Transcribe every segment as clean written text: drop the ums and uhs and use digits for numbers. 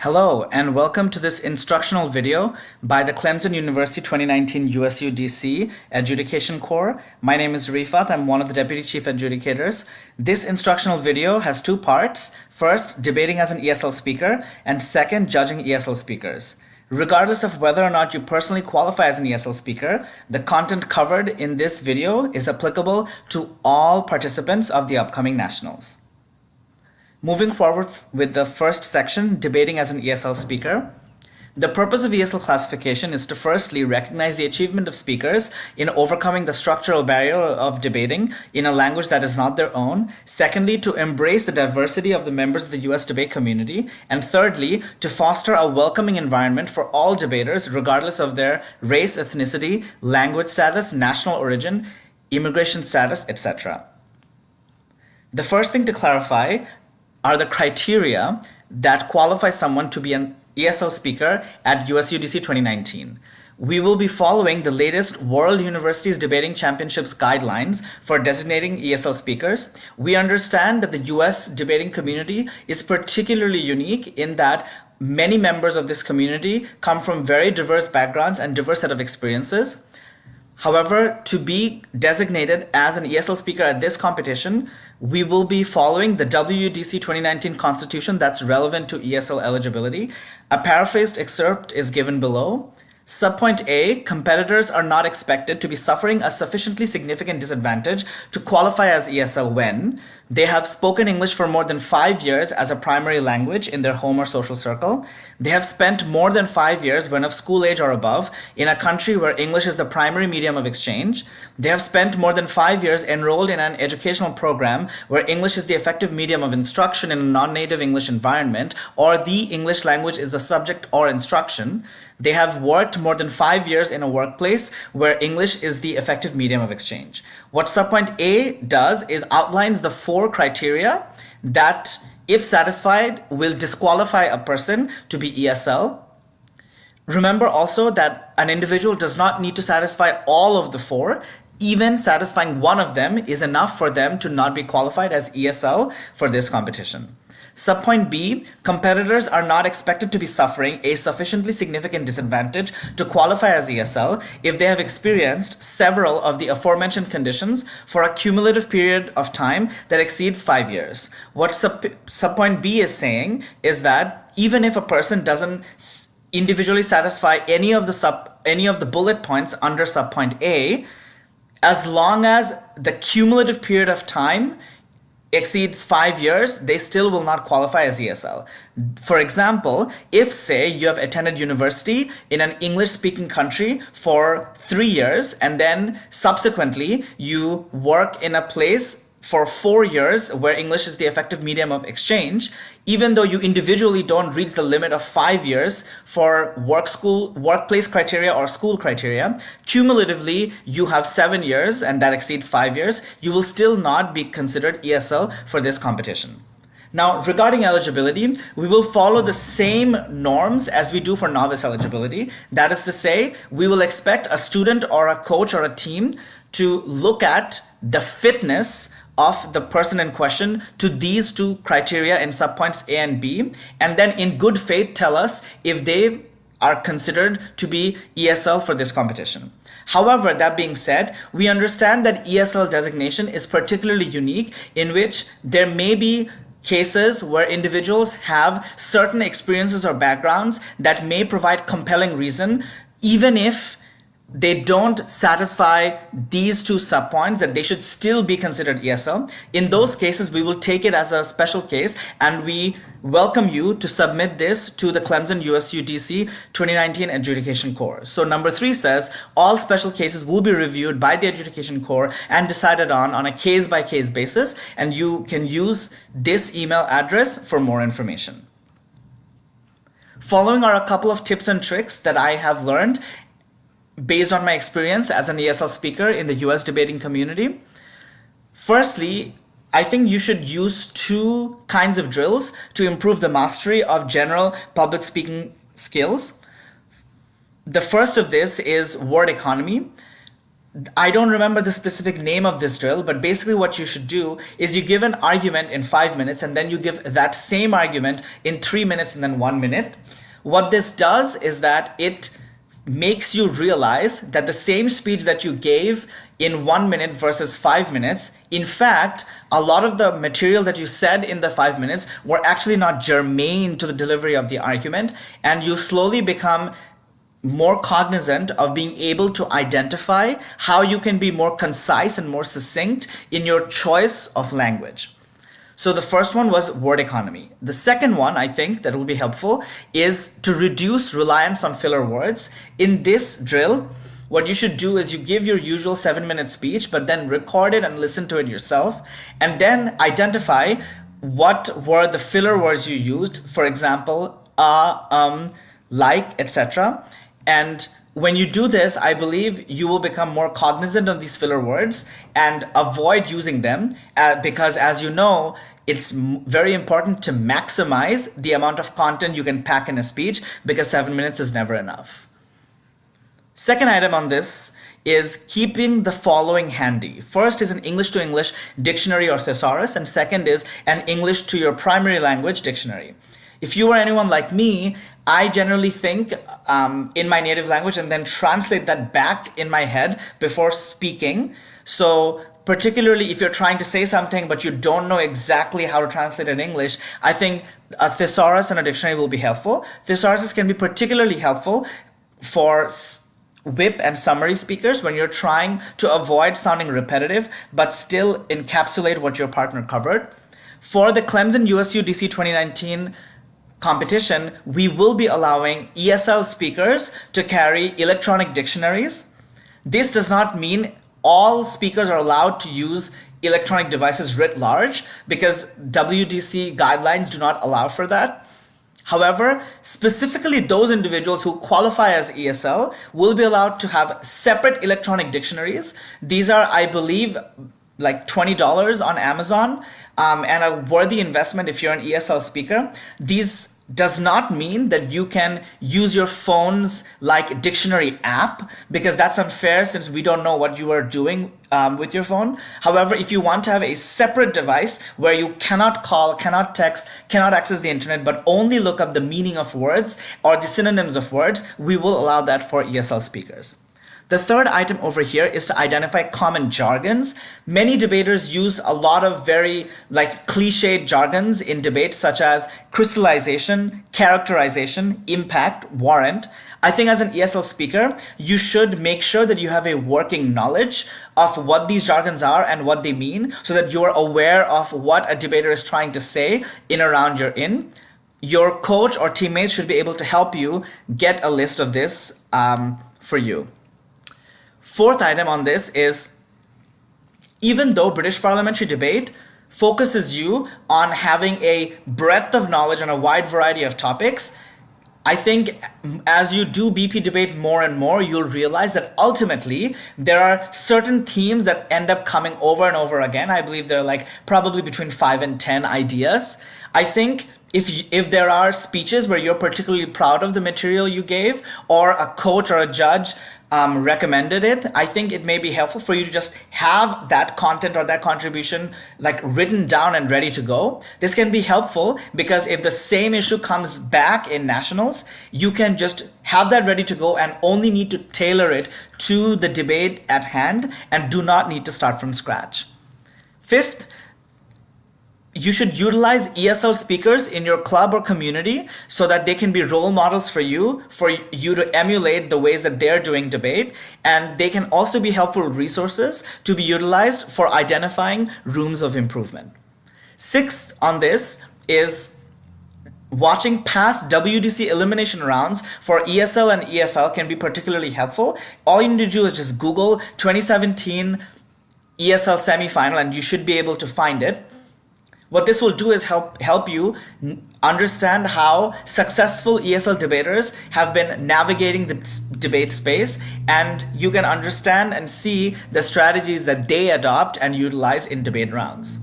Hello and welcome to this instructional video by the Clemson University 2019 USUDC Adjudication Core. My name is Rifat. I'm one of the Deputy Chief Adjudicators. This instructional video has two parts. First, debating as an ESL speaker, and second, judging ESL speakers. Regardless of whether or not you personally qualify as an ESL speaker, the content covered in this video is applicable to all participants of the upcoming nationals. Moving forward with the first section, debating as an ESL speaker. The purpose of ESL classification is to firstly recognize the achievement of speakers in overcoming the structural barrier of debating in a language that is not their own. Secondly, to embrace the diversity of the members of the US debate community. And thirdly, to foster a welcoming environment for all debaters regardless of their race, ethnicity, language status, national origin, immigration status, etc. The first thing to clarify are the criteria that qualify someone to be an ESL speaker at USUDC 2019. We will be following the latest World Universities Debating Championships guidelines for designating ESL speakers. We understand that the US debating community is particularly unique in that many members of this community come from very diverse backgrounds and diverse set of experiences. However, to be designated as an ESL speaker at this competition, we will be following the WUDC 2019 constitution that's relevant to ESL eligibility. A paraphrased excerpt is given below. Subpoint A, competitors are not expected to be suffering a sufficiently significant disadvantage to qualify as ESL when they have spoken English for more than 5 years as a primary language in their home or social circle. They have spent more than 5 years when of school age or above in a country where English is the primary medium of exchange. They have spent more than 5 years enrolled in an educational program where English is the effective medium of instruction in a non-native English environment, or the English language is the subject or instruction. They have worked more than 5 years in a workplace where English is the effective medium of exchange. What subpoint A does is outlines the 4 criteria that, if satisfied, will disqualify a person to be ESL. Remember also that an individual does not need to satisfy all of the 4. Even satisfying one of them is enough for them to not be qualified as ESL for this competition. Subpoint B, competitors are not expected to be suffering a sufficiently significant disadvantage to qualify as ESL if they have experienced several of the aforementioned conditions for a cumulative period of time that exceeds 5 years. What subpoint B is saying is that even if a person doesn't individually satisfy any of the bullet points under subpoint A, as long as the cumulative period of time exceeds 5 years, they still will not qualify as ESL. For example, if say you have attended university in an English-speaking country for 3 years and then subsequently you work in a place for 4 years where English is the effective medium of exchange, even though you individually don't reach the limit of 5 years for workplace criteria or school criteria, cumulatively you have 7 years and that exceeds 5 years, you will still not be considered ESL for this competition. Now, regarding eligibility, we will follow the same norms as we do for novice eligibility. That is to say, we will expect a student or a coach or a team to look at the fitness of the person in question to these 2 criteria in subpoints A and B, and then in good faith tell us if they are considered to be ESL for this competition. However, that being said, we understand that ESL designation is particularly unique in which there may be cases where individuals have certain experiences or backgrounds that may provide compelling reason, even if they don't satisfy these 2 subpoints, that they should still be considered ESL. In those cases, we will take it as a special case and we welcome you to submit this to the Clemson USUDC 2019 Adjudication Core. So number 3 says, all special cases will be reviewed by the Adjudication Core and decided on a case-by-case basis, and you can use this email address for more information. Following are a couple of tips and tricks that I have learned based on my experience as an ESL speaker in the US debating community. Firstly, I think you should use 2 kinds of drills to improve the mastery of general public speaking skills. The first of this is word economy. I don't remember the specific name of this drill, but basically what you should do is you give an argument in 5 minutes and then you give that same argument in 3 minutes and then 1 minute. What this does is that it makes you realize that the same speech that you gave in 1 minute versus 5 minutes, in fact, a lot of the material that you said in the 5 minutes were actually not germane to the delivery of the argument, and you slowly become more cognizant of being able to identify how you can be more concise and more succinct in your choice of language. So the first one was word economy. The second one, I think, that will be helpful is to reduce reliance on filler words. In this drill, what you should do is you give your usual 7-minute speech, but then record it and listen to it yourself, and then identify what were the filler words you used, for example, like, etc. And when you do this, I believe you will become more cognizant of these filler words and avoid using them because, as you know, it's very important to maximize the amount of content you can pack in a speech because 7 minutes is never enough. Second item on this is keeping the following handy. First is an English to English dictionary or thesaurus, and second is an English to your primary language dictionary. If you are anyone like me, I generally think in my native language and then translate that back in my head before speaking. So particularly if you're trying to say something but you don't know exactly how to translate it in English, I think a thesaurus and a dictionary will be helpful. Thesauruses can be particularly helpful for whip and summary speakers when you're trying to avoid sounding repetitive but still encapsulate what your partner covered. For the Clemson USUDC 2019 competition, we will be allowing ESL speakers to carry electronic dictionaries. This does not mean all speakers are allowed to use electronic devices writ large because WUDC guidelines do not allow for that. However, specifically those individuals who qualify as ESL will be allowed to have separate electronic dictionaries. These are, I believe, like $20 on Amazon and a worthy investment if you're an ESL speaker. These does not mean that you can use your phone's like dictionary app because that's unfair since we don't know what you are doing with your phone. However, if you want to have a separate device where you cannot call, cannot text, cannot access the internet, but only look up the meaning of words or the synonyms of words, we will allow that for ESL speakers. The third item over here is to identify common jargons. Many debaters use a lot of very cliched jargons in debates such as crystallization, characterization, impact, warrant. I think as an ESL speaker, you should make sure that you have a working knowledge of what these jargons are and what they mean so that you're aware of what a debater is trying to say in a round you're in. Your coach or teammates should be able to help you get a list of this for you. Fourth item on this is, even though British Parliamentary debate focuses you on having a breadth of knowledge on a wide variety of topics, I think as you do BP debate more and more, you'll realize that ultimately there are certain themes that end up coming over and over again. I believe there are probably between 5 and 10 ideas. I think if there are speeches where you're particularly proud of the material you gave, or a coach or a judge recommended it, I think it may be helpful for you to just have that content or that contribution written down and ready to go. This can be helpful because if the same issue comes back in nationals, you can just have that ready to go and only need to tailor it to the debate at hand and do not need to start from scratch. Fifth, you should utilize ESL speakers in your club or community so that they can be role models for you to emulate the ways that they're doing debate. And they can also be helpful resources to be utilized for identifying rooms of improvement. Sixth on this is watching past WUDC elimination rounds for ESL and EFL can be particularly helpful. All you need to do is just Google 2017 ESL semifinal and you should be able to find it. What this will do is help you understand how successful ESL debaters have been navigating the debate space, and you can understand and see the strategies that they adopt and utilize in debate rounds.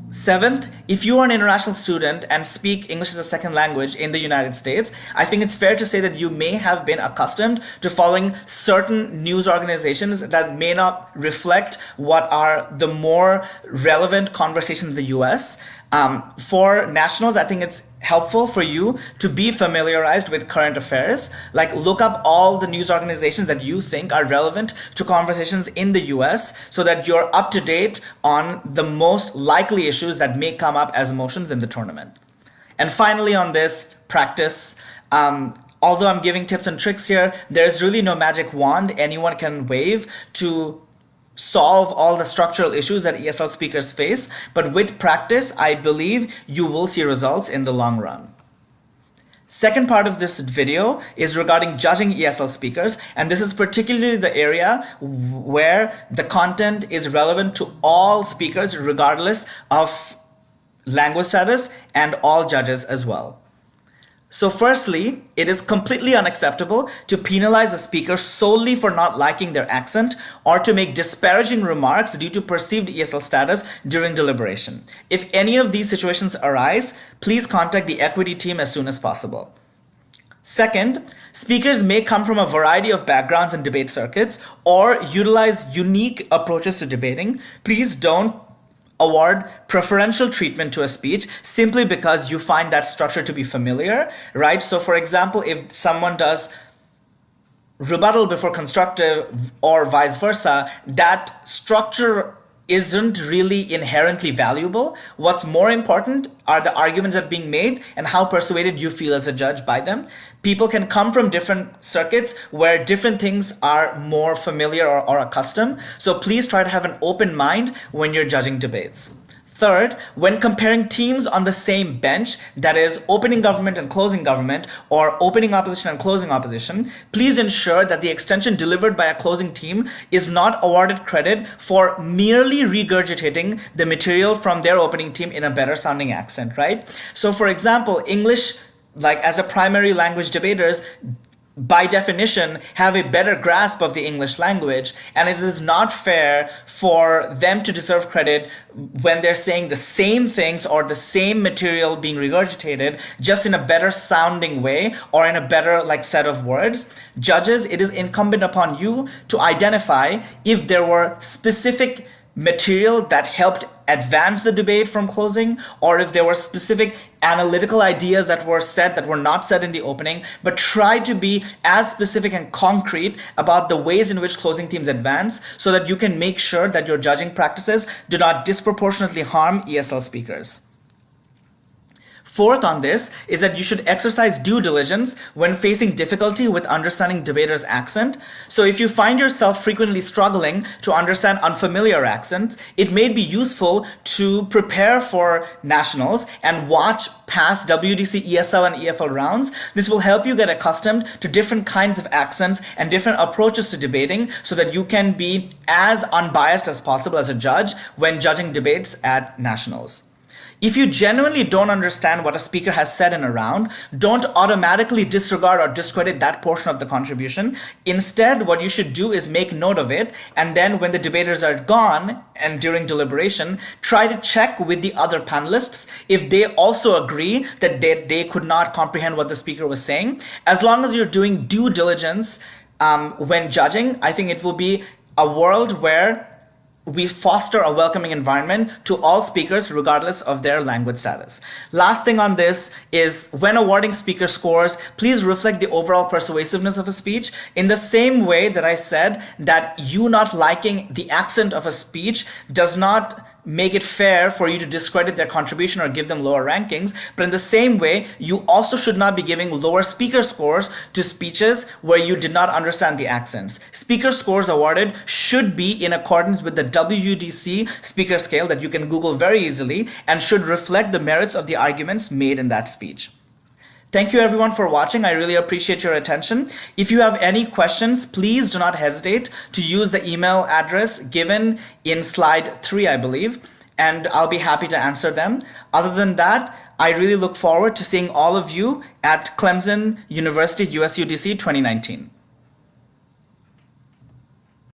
Seventh if you are an international student and speak English as a second language in the United States, I think it's fair to say that you may have been accustomed to following certain news organizations that may not reflect what are the more relevant conversations in the US. For nationals, I think it's helpful for you to be familiarized with current affairs. Like, look up all the news organizations that you think are relevant to conversations in the US so that you're up to date on the most likely issues that may come up as motions in the tournament. And finally on this, practice. Although I'm giving tips and tricks here, there's really no magic wand anyone can wave to solve all the structural issues that ESL speakers face, but with practice, I believe you will see results in the long run. Second part of this video is regarding judging ESL speakers, and this is particularly the area where the content is relevant to all speakers regardless of language status and all judges as well. So firstly, it is completely unacceptable to penalize a speaker solely for not liking their accent or to make disparaging remarks due to perceived ESL status during deliberation. If any of these situations arise, please contact the equity team as soon as possible. Second, speakers may come from a variety of backgrounds and debate circuits or utilize unique approaches to debating. Please don't award preferential treatment to a speech simply because you find that structure to be familiar, right? So for example, if someone does rebuttal before constructive or vice versa, that structure isn't really inherently valuable. What's more important are the arguments that are being made and how persuaded you feel as a judge by them. People can come from different circuits where different things are more familiar or accustomed. So please try to have an open mind when you're judging debates. Third, when comparing teams on the same bench, that is opening government and closing government, or opening opposition and closing opposition, please ensure that the extension delivered by a closing team is not awarded credit for merely regurgitating the material from their opening team in a better sounding accent, right? So for example, English, like as a primary language debaters, by definition, have a better grasp of the English language, and it is not fair for them to deserve credit when they're saying the same things or the same material being regurgitated just in a better sounding way or in a better set of words. Judges, it is incumbent upon you to identify if there were specific material that helped advance the debate from closing, or if there were specific analytical ideas that were said that were not said in the opening, but try to be as specific and concrete about the ways in which closing teams advance so that you can make sure that your judging practices do not disproportionately harm ESL speakers. Fourth on this is that you should exercise due diligence when facing difficulty with understanding debaters' accent. So if you find yourself frequently struggling to understand unfamiliar accents, it may be useful to prepare for nationals and watch past WUDC, ESL, and EFL rounds. This will help you get accustomed to different kinds of accents and different approaches to debating so that you can be as unbiased as possible as a judge when judging debates at nationals. If you genuinely don't understand what a speaker has said in a round, don't automatically disregard or discredit that portion of the contribution. Instead, what you should do is make note of it, and then when the debaters are gone and during deliberation, try to check with the other panelists if they also agree that they could not comprehend what the speaker was saying. As long as you're doing due diligence when judging, I think it will be a world where we foster a welcoming environment to all speakers regardless of their language status. Last thing on this is when awarding speaker scores, please reflect the overall persuasiveness of a speech in the same way that I said that you not liking the accent of a speech does not make it fair for you to discredit their contribution or give them lower rankings. But in the same way, you also should not be giving lower speaker scores to speeches where you did not understand the accents. Speaker scores awarded should be in accordance with the WUDC speaker scale that you can Google very easily and should reflect the merits of the arguments made in that speech. Thank you everyone for watching. I really appreciate your attention. If you have any questions, please do not hesitate to use the email address given in slide 3, I believe, and I'll be happy to answer them. Other than that, I really look forward to seeing all of you at Clemson University USUDC 2019.